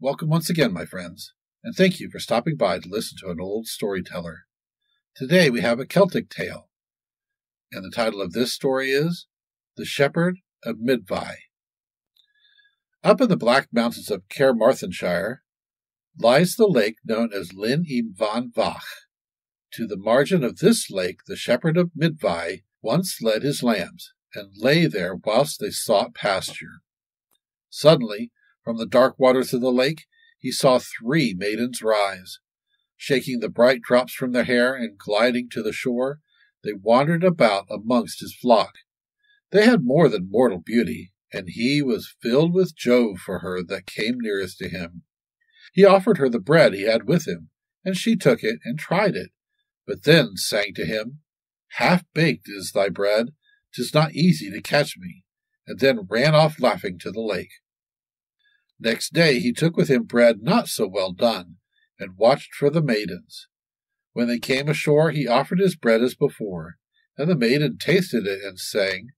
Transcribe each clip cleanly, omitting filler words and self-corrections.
Welcome once again, my friends, and thank you for stopping by to listen to an old storyteller. Today we have a Celtic tale, and the title of this story is The Shepherd of Myddvai. Up in the Black Mountains of Carmarthenshire lies the lake known as Llyn y Van Fach. To the margin of this lake the Shepherd of Myddvai once led his lambs, and lay there whilst they sought pasture. Suddenly, from the dark waters of the lake, he saw 3 maidens rise. Shaking the bright drops from their hair and gliding to the shore, they wandered about amongst his flock. They had more than mortal beauty, and he was filled with joy for her that came nearest to him. He offered her the bread he had with him, and she took it and tried it, but then sang to him, "Half-baked is thy bread, 'tis not easy to catch me," and then ran off laughing to the lake. Next day he took with him bread not so well done, and watched for the maidens. When they came ashore, he offered his bread as before, and the maiden tasted it and sang,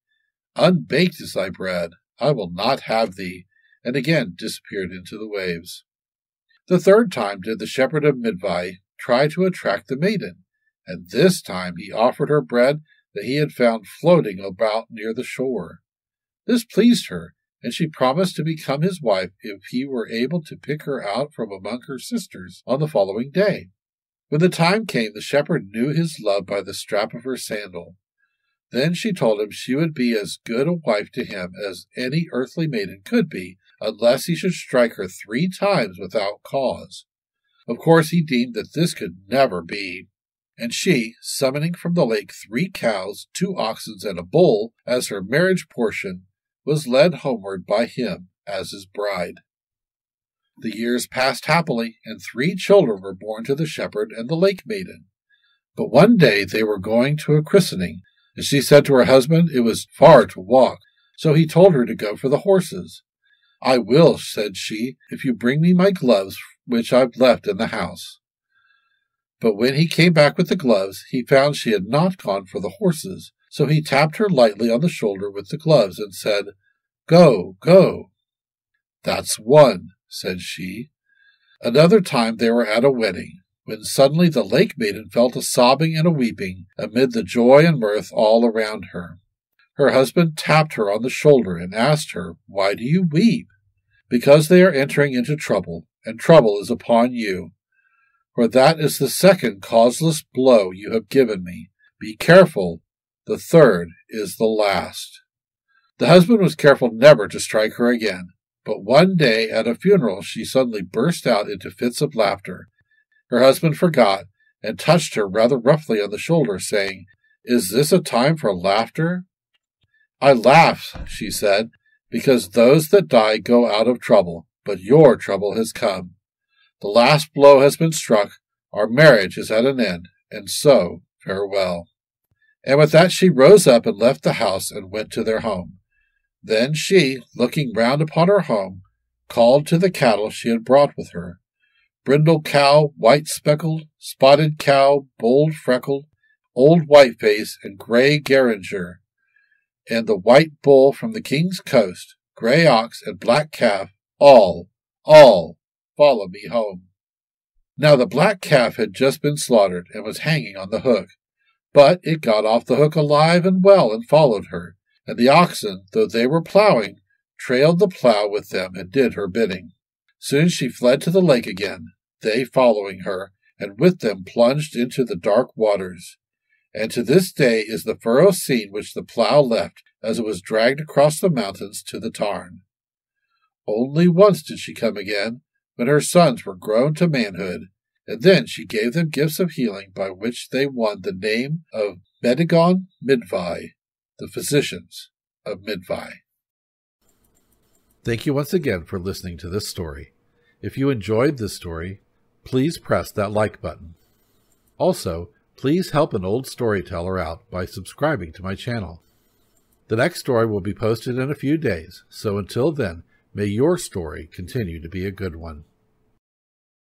"Unbaked is thy bread, I will not have thee," and again disappeared into the waves. The third time did the Shepherd of Myddvai try to attract the maiden, and this time he offered her bread that he had found floating about near the shore. This pleased her, and she promised to become his wife if he were able to pick her out from among her sisters on the following day. When the time came, the shepherd knew his love by the strap of her sandal. Then she told him she would be as good a wife to him as any earthly maiden could be, unless he should strike her 3 times without cause. Of course he deemed that this could never be, and she, summoning from the lake 3 cows, 2 oxen, and a bull as her marriage portion, was led homeward by him as his bride. The years passed happily, and 3 children were born to the shepherd and the lake maiden. But one day they were going to a christening, and she said to her husband it was far to walk, so he told her to go for the horses. "I will," said she, "if you bring me my gloves, which I've left in the house." But when he came back with the gloves, he found she had not gone for the horses, so he tapped her lightly on the shoulder with the gloves and said, "Go, go." "That's one," said she. Another time they were at a wedding, when suddenly the lake maiden fell to sobbing and a weeping amid the joy and mirth all around her. Her husband tapped her on the shoulder and asked her, "Why do you weep?" "Because they are entering into trouble, and trouble is upon you. For that is the 2nd causeless blow you have given me. Be careful, the 3rd is the last." The husband was careful never to strike her again, but one day at a funeral she suddenly burst out into fits of laughter. Her husband forgot, and touched her rather roughly on the shoulder, saying, "Is this a time for laughter?" "I laugh," she said, "because those that die go out of trouble, but your trouble has come. The last blow has been struck, our marriage is at an end, and so farewell." And with that she rose up and left the house and went to their home. Then she, looking round upon her home, called to the cattle she had brought with her, brindle cow, white speckled, spotted cow, bold freckled, old whiteface, and grey Geringer, and the white bull from the king's coast, grey ox, and black calf, all, follow me home. Now the black calf had just been slaughtered and was hanging on the hook, but it got off the hook alive and well and followed her, and the oxen, though they were plowing, trailed the plow with them and did her bidding. Soon she fled to the lake again, they following her, and with them plunged into the dark waters. And to this day is the furrow seen which the plow left as it was dragged across the mountains to the tarn. Only once did she come again, when her sons were grown to manhood, and then she gave them gifts of healing by which they won the name of Myddvai, the physicians of Myddvai. Thank you once again for listening to this story. If you enjoyed this story, please press that like button. Also, please help an old storyteller out by subscribing to my channel. The next story will be posted in a few days, so until then, may your story continue to be a good one.